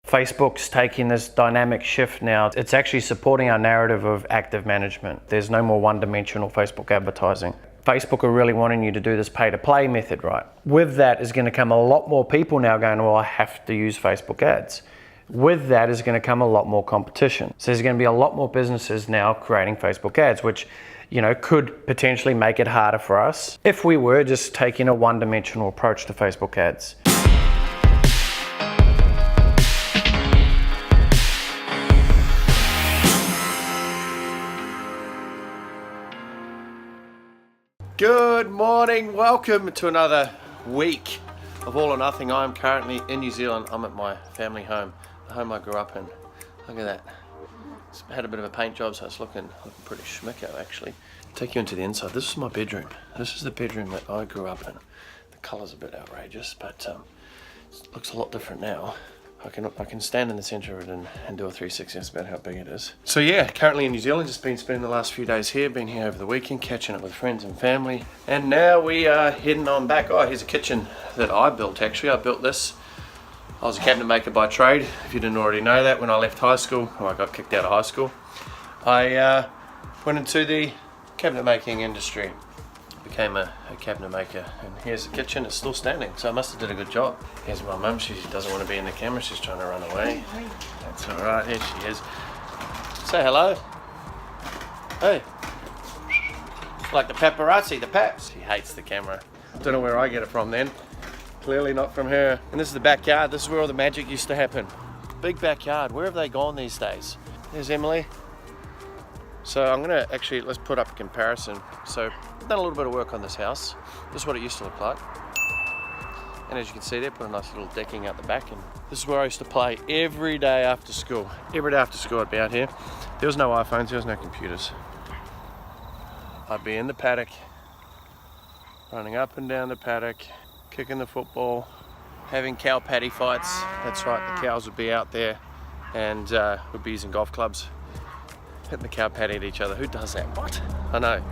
Facebook's taking this dynamic shift now. It's actually supporting our narrative of active management. There's no more one-dimensional Facebook advertising. Facebook are really wanting you to do this pay-to-play method, right? With that is going to come a lot more people now going, well, I have to use Facebook ads. With that is going to come a lot more competition. So there's going to be a lot more businesses now creating Facebook ads, which, you know, could potentially make it harder for us if we were just taking a one-dimensional approach to Facebook ads. Good morning, welcome to another week of All or Nothing. I'm currently in New Zealand. I'm at my family home, the home I grew up in. Look at that. It's had a bit of a paint job, so it's looking pretty schmicko actually. Take you into the inside. This is my bedroom. This is the bedroom that I grew up in. The colour's a bit outrageous, but it looks a lot different now. I can stand in the centre of it and do a 360. That's about how big it is. So yeah, currently in New Zealand, just been spending the last few days here, been here over the weekend, catching up with friends and family. And now we are heading on back. Oh, here's a kitchen that I built actually. I built this. I was a cabinet maker by trade, if you didn't already know that. When I left high school, or I got kicked out of high school, I went into the cabinet making industry. Became a cabinet maker, and here's the kitchen. It's still standing, so I must have did a good job. Here's my mum. She doesn't want to be in the camera. She's trying to run away. That's all right. Here she is. Say hello. Hey. Like the paparazzi, the paps. She hates the camera. Don't know where I get it from then. Clearly not from her. And this is the backyard. This is where all the magic used to happen. Big backyard. Where have they gone these days? There's Emily. So I'm gonna actually, let's put up a comparison. So I've done a little bit of work on this house. This is what it used to look like. And as you can see there, put a nice little decking out the back. And this is where I used to play every day after school. Every day after school I'd be out here. There was no iPhones, there was no computers. I'd be in the paddock, running up and down the paddock, kicking the football, having cow paddy fights. That's right, the cows would be out there and we'd be using golf clubs. Hitting the cow paddy at each other. Who does that? What? I know.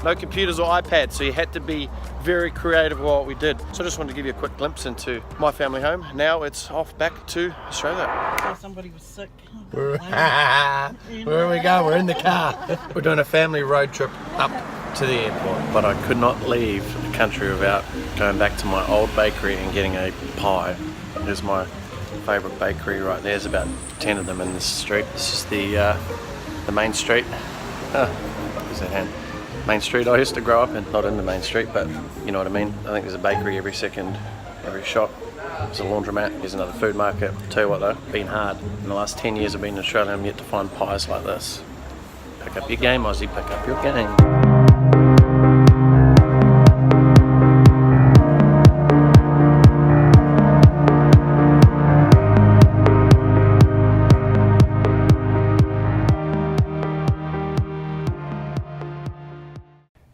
No computers or iPads, so you had to be very creative with what we did. So I just wanted to give you a quick glimpse into my family home. Now it's off back to Australia. Somebody was sick. Where we go? We're in the car. We're doing a family road trip up to the airport. But I could not leave the country without going back to my old bakery and getting a pie. There's my favourite bakery right there. There's about 10 of them in this street. This is the main street. Where's that hand? Main street I used to grow up in, not in the main street, but you know what I mean. I think there's a bakery every second, every shop. There's a laundromat, there's another food market. Tell you what though, been hard. In the last 10 years I've been in Australia, I'm yet to find pies like this. Pick up your game, Aussie, pick up your game.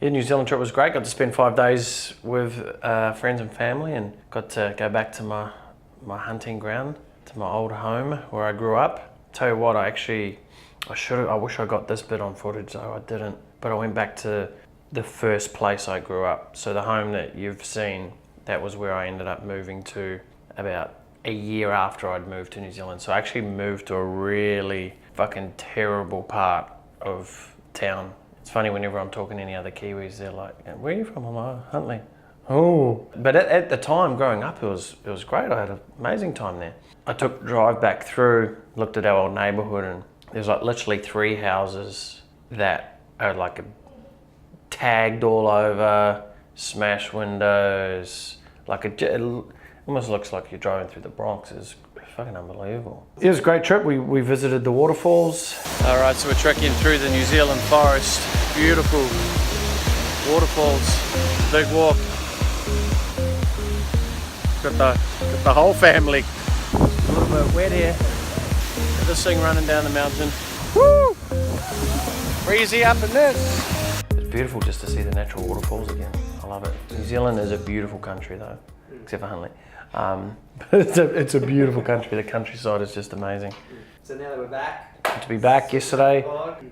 Yeah, New Zealand trip was great. Got to spend 5 days with friends and family, and got to go back to my hunting ground, to my old home where I grew up. Tell you what, I wish I got this bit on footage though, I didn't. But I went back to the first place I grew up. So the home that you've seen, that was where I ended up moving to about a year after I'd moved to New Zealand. So I actually moved to a really fucking terrible part of town. It's funny whenever I'm talking to any other Kiwis, they're like, where are you from? I'm like, Huntley. Oh. But at the time, growing up, it was great. I had an amazing time there. I took a drive back through, looked at our old neighbourhood, and there's like literally 3 houses that are like tagged all over, smashed windows, like it almost looks like you're driving through the Bronx. It's fucking unbelievable. It was a great trip. We visited the waterfalls. All right, so we're trekking through the New Zealand forest. Beautiful waterfalls, big walk. Got the whole family. A little bit wet here. Got this thing running down the mountain. Woo! Breezy up in this. It's beautiful just to see the natural waterfalls again. I love it. New Zealand is a beautiful country though, except for Huntley. But it's a beautiful country. The countryside is just amazing. So now that we're back. Good to be back yesterday.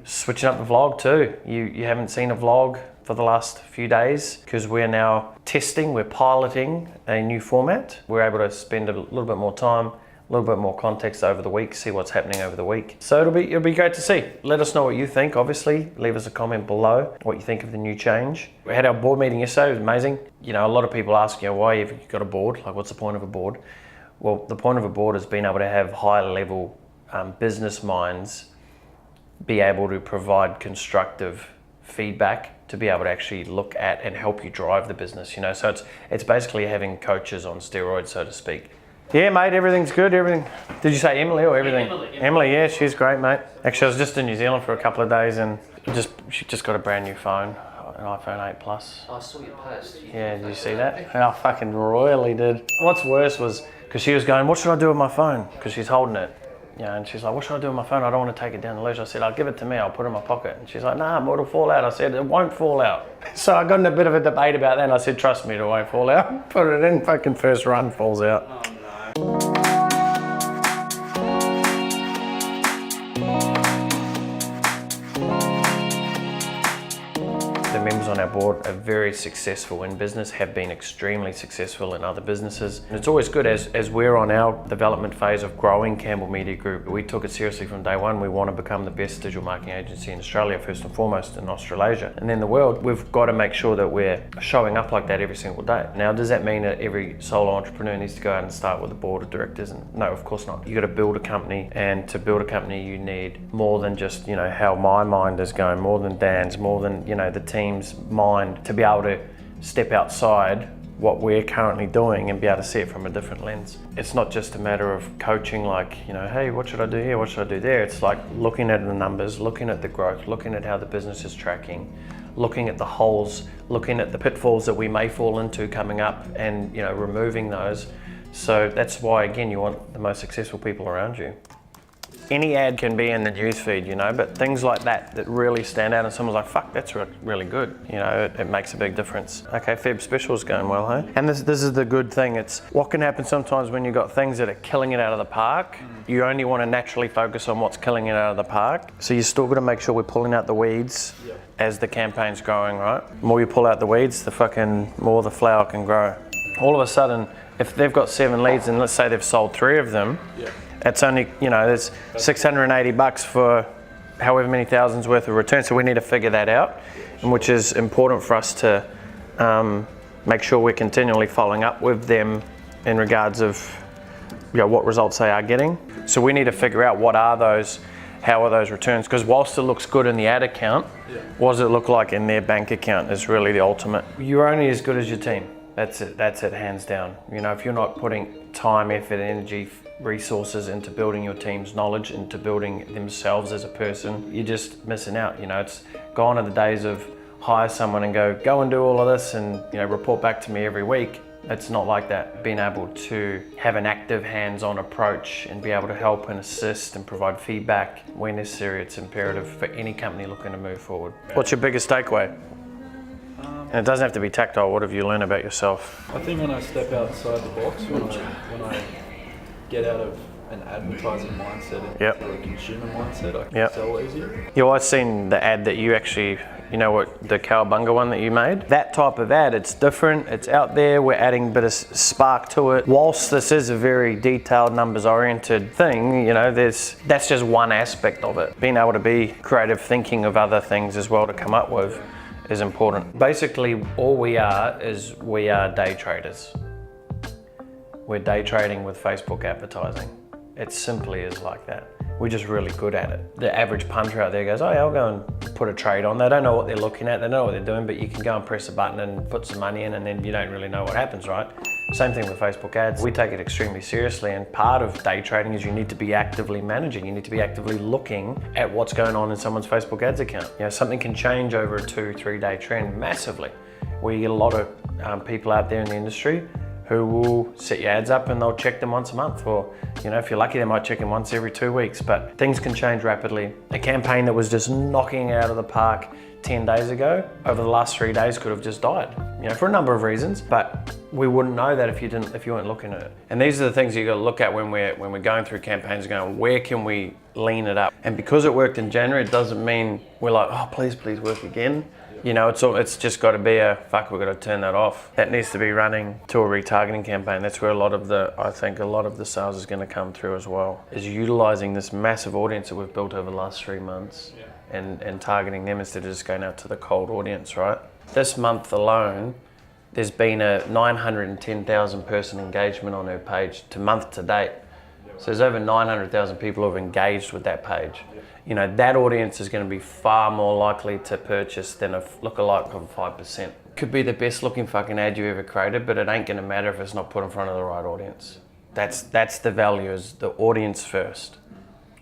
Switching up the vlog too. You haven't seen a vlog for the last few days because we're now testing, we're piloting a new format. We're able to spend a little bit more time a little bit more context over the week, see what's happening over the week. So it'll be great to see. Let us know what you think, obviously. Leave us a comment below what you think of the new change. We had our board meeting yesterday, it was amazing. You know, a lot of people ask, you know, why have you got a board? Like, what's the point of a board? Well, the point of a board is being able to have high level business minds be able to provide constructive feedback to be able to actually look at and help you drive the business, you know. So it's basically having coaches on steroids, so to speak. Yeah, mate, everything's good, everything. Did you say Emily or everything? Yeah, Emily, yeah, she's great, mate. Actually, I was just in New Zealand for a couple of days and she just got a brand new phone, an iPhone 8 Plus. I saw your post. Yeah, did you see that? I fucking royally did. What's worse was, because she was going, what should I do with my phone? Because she's holding it. Yeah, and she's like, what should I do with my phone? I don't want to take it down the leash. I said, I'll give it to me, I'll put it in my pocket. And she's like, nah, it'll fall out. I said, it won't fall out. So I got in a bit of a debate about that and I said, trust me, it won't fall out. Put it in, fucking first run, falls out. Oh no. The members on our board are very successful in business, have been extremely successful in other businesses. And it's always good as we're on our development phase of growing Campbell Media Group. We took it seriously from day one. We want to become the best digital marketing agency in Australia, first and foremost, in Australasia. And then the world, we've got to make sure that we're showing up like that every single day. Now, does that mean that every solo entrepreneur needs to go out and start with a board of directors? And no, of course not. You got to build a company, and to build a company, you need more than just, you know, how my mind is going, more than Dan's, more than, you know, the team's mind, to be able to step outside what we're currently doing and be able to see it from a different lens. It's not just a matter of coaching, like, you know, hey, what should I do here? What should I do there? It's like looking at the numbers, looking at the growth, looking at how the business is tracking, looking at the holes, looking at the pitfalls that we may fall into coming up and, you know, removing those. So that's why, again, you want the most successful people around you. Any ad can be in the newsfeed, you know, but things like that really stand out and someone's like, fuck, that's really good. You know, it makes a big difference. Okay, Feb Special's going well, hey? And this is the good thing. It's what can happen sometimes when you've got things that are killing it out of the park. You only want to naturally focus on what's killing it out of the park. So you still got to make sure we're pulling out the weeds as the campaign's growing, right? The more you pull out the weeds, the more the flower can grow. All of a sudden, if they've got 7 leads and let's say they've sold 3 of them, it's only, you know, there's $680 for however many thousands worth of return. So we need to figure that out, and which is important for us to make sure we're continually following up with them in regards of, you know, what results they are getting. So we need to figure out what are those, how are those returns? Because whilst it looks good in the ad account, what does it look like in their bank account is really the ultimate. You're only as good as your team. That's it, hands down. You know, if you're not putting time, effort, energy, resources into building your team's knowledge, into building themselves as a person, you're just missing out. You know, it's gone are the days of hire someone and go and do all of this and, you know, report back to me every week. It's not like that. Being able to have an active hands-on approach and be able to help and assist and provide feedback where necessary, it's imperative for any company looking to move forward. What's your biggest takeaway? And it doesn't have to be tactile. What have you learned about yourself? I think when I step outside the box, when I get out of an advertising mindset into a consumer mindset, I can sell easier. Yeah, I've seen the ad that you actually, you know what, the cowabunga one that you made? That type of ad, it's different, it's out there, we're adding a bit of spark to it. Whilst this is a very detailed, numbers-oriented thing, you know, that's just one aspect of it. Being able to be creative, thinking of other things as well to come up with is important. Basically, all we are is we are day traders. We're day trading with Facebook advertising. It simply is like that. We're just really good at it. The average punter out there goes, oh yeah, I'll go and put a trade on. They don't know what they're looking at, they don't know what they're doing, but you can go and press a button and put some money in and then you don't really know what happens, right? Same thing with Facebook ads. We take it extremely seriously, and part of day trading is you need to be actively managing. You need to be actively looking at what's going on in someone's Facebook ads account. You know, something can change over a 2-3 day trend massively. We get a lot of people out there in the industry who will set your ads up and they'll check them once a month, or, you know, if you're lucky, they might check them once every 2 weeks, but things can change rapidly. A campaign that was just knocking it out of the park 10 days ago, over the last 3 days could have just died, you know, for a number of reasons, but we wouldn't know that if you weren't looking at it. And these are the things you got to look at when we're going through campaigns, going, where can we lean it up? And because it worked in January, it doesn't mean we're like, oh, please work again. You know, it's just got to be a, fuck, we've got to turn that off. That needs to be running to a retargeting campaign. That's where I think a lot of the sales is going to come through as well, is utilizing this massive audience that we've built over the last 3 months and targeting them instead of just going out to the cold audience, right? This month alone, there's been a 910,000 person engagement on her page to month to date. So there's over 900,000 people who have engaged with that page. You know, that audience is going to be far more likely to purchase than a lookalike of 5%. Could be the best looking fucking ad you ever created, but it ain't going to matter if it's not put in front of the right audience. That's the value, is the audience first.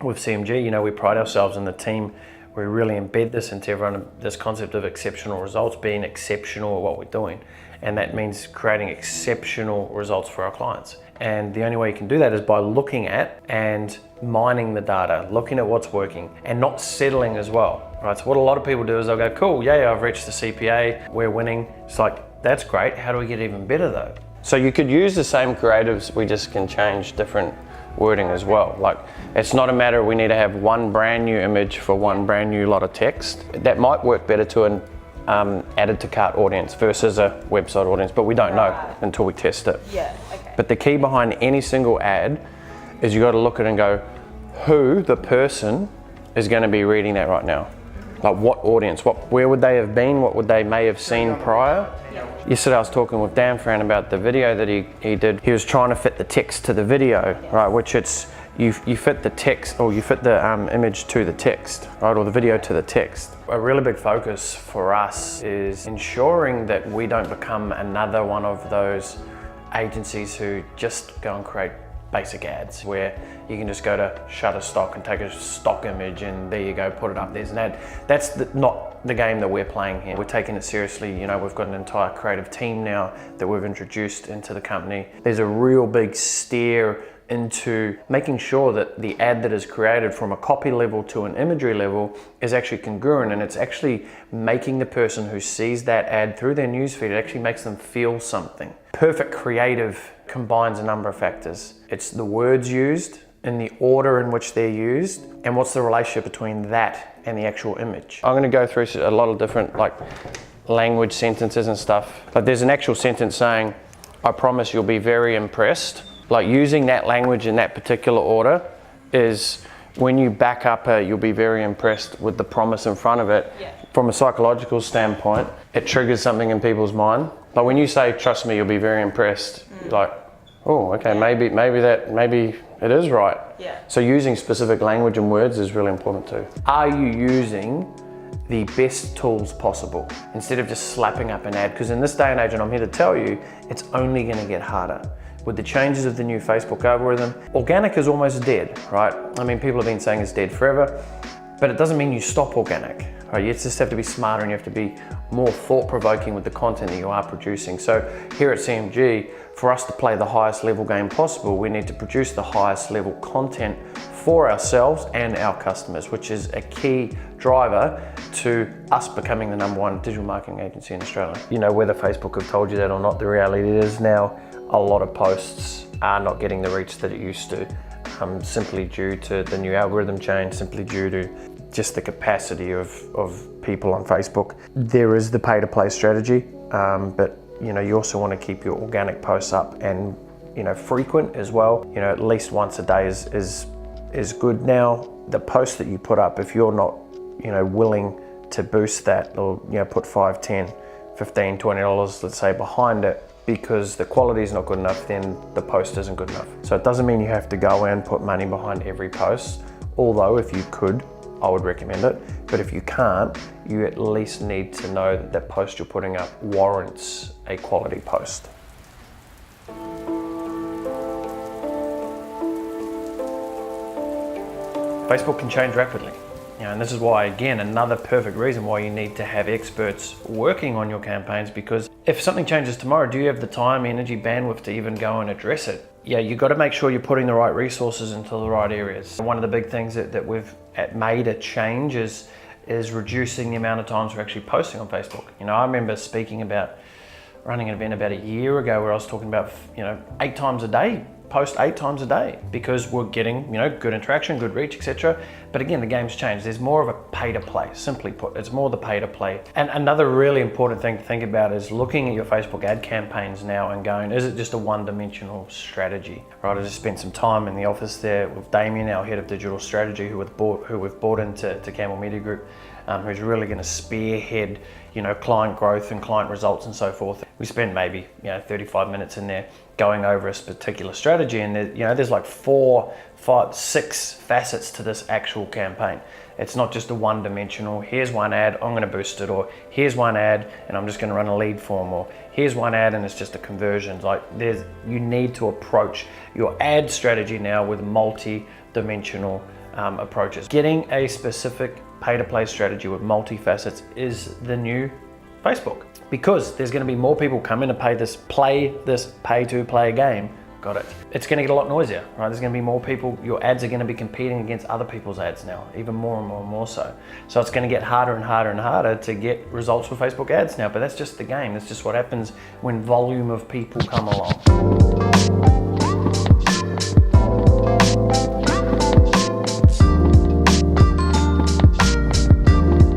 With CMG, you know, we pride ourselves in the team. We really embed this into everyone, this concept of exceptional results, being exceptional at what we're doing. And that means creating exceptional results for our clients. And the only way you can do that is by looking at and mining the data, looking at what's working and not settling as well, right? So what a lot of people do is they'll go, cool, yeah, I've reached the CPA, we're winning. It's like, that's great. How do we get even better though? So you could use the same creatives, we just can change different wording as well. Like, it's not a matter we need to have one brand new image for one brand new lot of text. That might work better to an added to cart audience versus a website audience, but we don't know until we test it. Yeah, okay. But the key behind any single ad is you got to look at it and go, who the person is going to be reading that right now? Like what audience, where would they have been? What would they may have seen prior? Yesterday I was talking with Dan Fran about the video that he did. He was trying to fit the text to the video, right? Which it's, you fit the text, or you fit the image to the text, right? Or the video to the text. A really big focus for us is ensuring that we don't become another one of those agencies who just go and create basic ads where you can just go to Shutterstock and take a stock image and there you go, put it up, there's an ad. That's not the game that we're playing here. We're taking it seriously. You know, we've got an entire creative team now that we've introduced into the company. There's a real big steer into making sure that the ad that is created from a copy level to an imagery level is actually congruent, and it's actually making the person who sees that ad through their newsfeed, it actually makes them feel something. Perfect creative combines a number of factors. It's the words used, in the order in which they're used, and what's the relationship between that and the actual image. I'm going to go through a lot of different like language sentences and stuff. Like there's an actual sentence saying, I promise you'll be very impressed. Like using that language in that particular order is when you back up you'll be very impressed with the promise in front of it. Yeah. From a psychological standpoint, it triggers something in people's mind. But when you say, trust me, you'll be very impressed, like, oh, okay, maybe it is right. Yeah. So using specific language and words is really important too. Are you using the best tools possible instead of just slapping up an ad? Because in this day and age, and I'm here to tell you, it's only going to get harder. With the changes of the new Facebook algorithm, organic is almost dead, right? I mean, people have been saying it's dead forever, but it doesn't mean you stop organic, right? You just have to be smarter and you have to be more thought-provoking with the content that you are producing. So here at CMG, for us to play the highest level game possible, we need to produce the highest level content for ourselves and our customers, which is a key driver to us becoming the #1 digital marketing agency in Australia. You know, whether Facebook have told you that or not, the reality is now a lot of posts are not getting the reach that it used to, simply due to the new algorithm change, simply due to just the capacity of people on Facebook. There is the pay-to-play strategy, but you know, you also want to keep your organic posts up and, you know, frequent as well. You know, at least once a day is good. Now, the post that you put up, if you're not, you know, willing to boost that, or, you know, put $5, $10, $15, $20, let's say, behind it, because the quality is not good enough, then the post isn't good enough. So it doesn't mean you have to go and put money behind every post, although if you could, I would recommend it. But if you can't, you at least need to know that that post you're putting up warrants a quality post. Facebook can change rapidly. You know, and this is why, again, another perfect reason why you need to have experts working on your campaigns, because if something changes tomorrow, do you have the time, energy, bandwidth to even go and address it? Yeah, you've got to make sure you're putting the right resources into the right areas. One of the big things that we've made a change is reducing the amount of times we're actually posting on Facebook. You know, I remember speaking about running an event about a year ago where I was talking about, you know, 8 times a day post 8 times a day because we're getting, good interaction, good reach, etc. But again, the game's changed. There's more of a pay to play, simply put. It's more the pay to play. And another really important thing to think about is looking at your Facebook ad campaigns now and going, is it just a one-dimensional strategy? Right, I just spent some time in the office there with Damien, our head of digital strategy, who we've brought into Campbell Media Group, who's really going to spearhead, client growth and client results and so forth. We spend maybe 35 minutes in there going over a particular strategy, and there's like 4, 5, 6 facets to this actual campaign. It's not just a one-dimensional, here's one ad, I'm going to boost it, or here's one ad and I'm just going to run a lead form, or here's one ad and it's just a conversion. You need to approach your ad strategy now with multi-dimensional approaches. Getting a specific pay-to-play strategy with multi-facets is the new Facebook, because there's going to be more people coming to pay-to-play game. Got it. It's going to get a lot noisier, right? There's going to be more people. Your ads are going to be competing against other people's ads now, even more and more and more so. So it's going to get harder and harder and harder to get results with Facebook ads now, but that's just the game. That's just what happens when volume of people come along.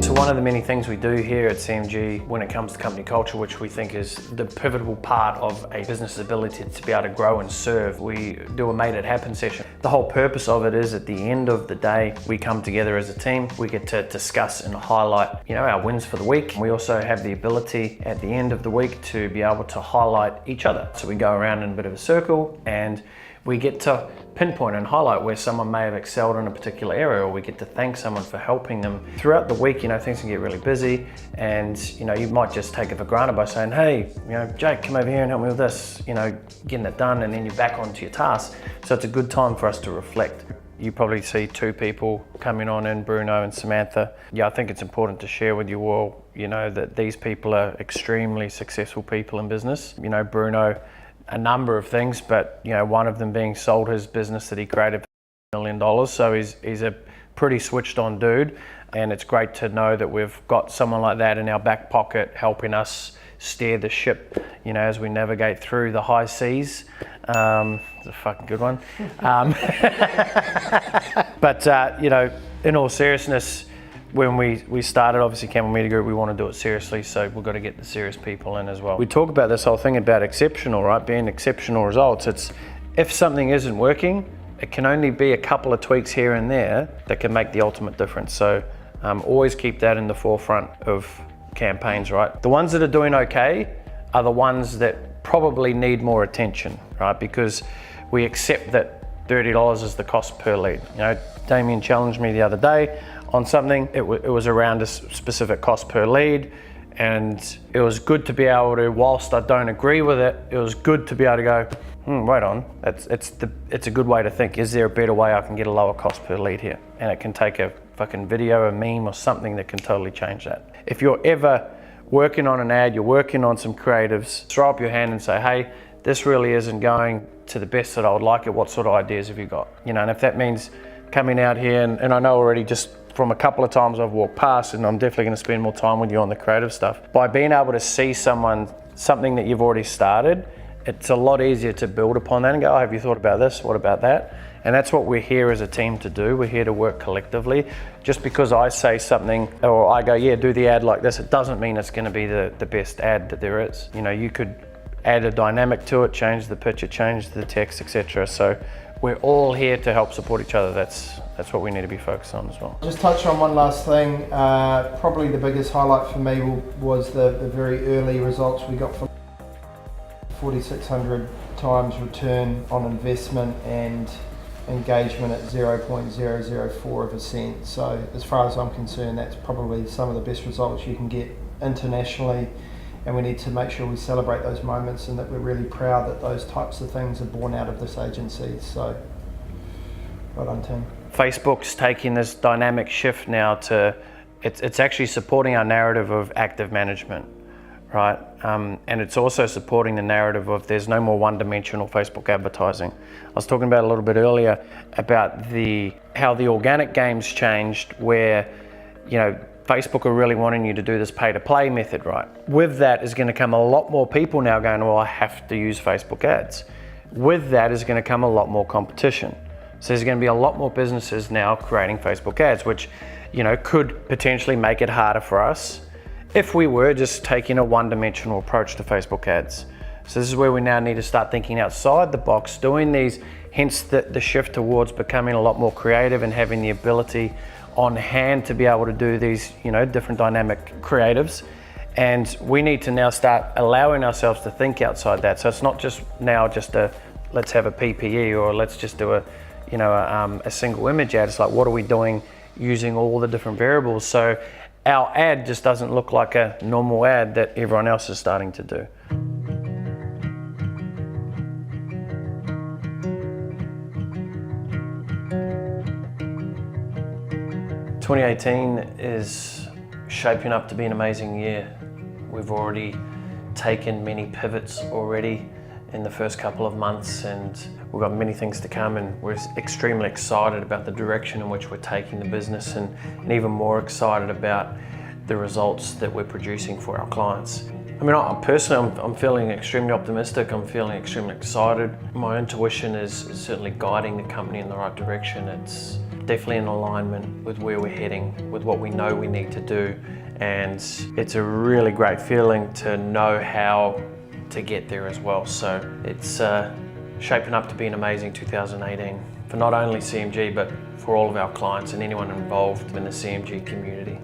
One of the many things we do here at CMG when it comes to company culture, which we think is the pivotal part of a business's ability to be able to grow and serve, we do a Made It Happen session. The whole purpose of it is at the end of the day, we come together as a team, we get to discuss and highlight, our wins for the week. We also have the ability at the end of the week to be able to highlight each other. So we go around in a bit of a circle and we get to pinpoint and highlight where someone may have excelled in a particular area, or we get to thank someone for helping them. Throughout the week, things can get really busy, and you might just take it for granted by saying, hey, Jake, come over here and help me with this, getting it done, and then you're back onto your task. So it's a good time for us to reflect. You probably see 2 people coming on in, Bruno and Samantha. Yeah, I think it's important to share with you all, that these people are extremely successful people in business. Bruno, a number of things, but one of them being sold his business that he created for $1 million. So he's a pretty switched on dude, and it's great to know that we've got someone like that in our back pocket helping us steer the ship, as we navigate through the high seas. It's a fucking good one. But in all seriousness, when we started, obviously, Campbell Media Group, we want to do it seriously, so we've got to get the serious people in as well. We talk about this whole thing about exceptional, right? Being exceptional results. It's, if something isn't working, it can only be a couple of tweaks here and there that can make the ultimate difference. So always keep that in the forefront of campaigns, right? The ones that are doing okay are the ones that probably need more attention, right? Because we accept that $30 is the cost per lead. Damien challenged me the other day on something. It was around a specific cost per lead, and it was good to be able to, whilst I don't agree with it, it was good to be able to go, right on. It's a good way to think. Is there a better way I can get a lower cost per lead here? And it can take a fucking video, a meme, or something that can totally change that. If you're ever working on an ad, you're working on some creatives, throw up your hand and say, hey, this really isn't going to the best that I would like it. What sort of ideas have you got? And if that means coming out here, and I know already just from a couple of times I've walked past, and I'm definitely going to spend more time with you on the creative stuff. By being able to see something that you've already started, it's a lot easier to build upon that and go, oh, have you thought about this? What about that? And that's what we're here as a team to do. We're here to work collectively. Just because I say something or I go, yeah, do the ad like this, it doesn't mean it's going to be the best ad that there is. You could add a dynamic to it, change the picture, change the text, etc. So we're all here to help support each other. That's what we need to be focused on as well. Just touch on one last thing. Probably the biggest highlight for me was the very early results we got from 4,600 times return on investment and engagement at 0.004 of a cent. So as far as I'm concerned, that's probably some of the best results you can get internationally, and we need to make sure we celebrate those moments and that we're really proud that those types of things are born out of this agency. So well done, team. Facebook's taking this dynamic shift now to, it's actually supporting our narrative of active management, right? And it's also supporting the narrative of there's no more one-dimensional Facebook advertising. I was talking about a little bit earlier about how the organic game's changed, where Facebook are really wanting you to do this pay-to-play method, right? With that is going to come a lot more people now going, well, I have to use Facebook ads. with that is going to come a lot more competition. So there's going to be a lot more businesses now creating Facebook ads, which, you know, could potentially make it harder for us if we were just taking a one-dimensional approach to Facebook ads. So this is where we now need to start thinking outside the box, doing these, hence the shift towards becoming a lot more creative and having the ability on hand to be able to do these, you know, different dynamic creatives. And we need to now start allowing ourselves to think outside that. So it's not just now just let's have a PPE or let's just do a single image ad. It's like, what are we doing using all the different variables? So our ad just doesn't look like a normal ad that everyone else is starting to do. ...2018 is shaping up to be an amazing year. We've already taken many pivots already in the first couple of months, and we've got many things to come, and we're extremely excited about the direction in which we're taking the business, and even more excited about the results that we're producing for our clients. I mean, I'm feeling extremely optimistic. I'm feeling extremely excited. My intuition is certainly guiding the company in the right direction. It's definitely in alignment with where we're heading, with what we know we need to do. And it's a really great feeling to know how to get there as well. So it's shaping up to be an amazing 2018 for not only CMG, but for all of our clients and anyone involved in the CMG community.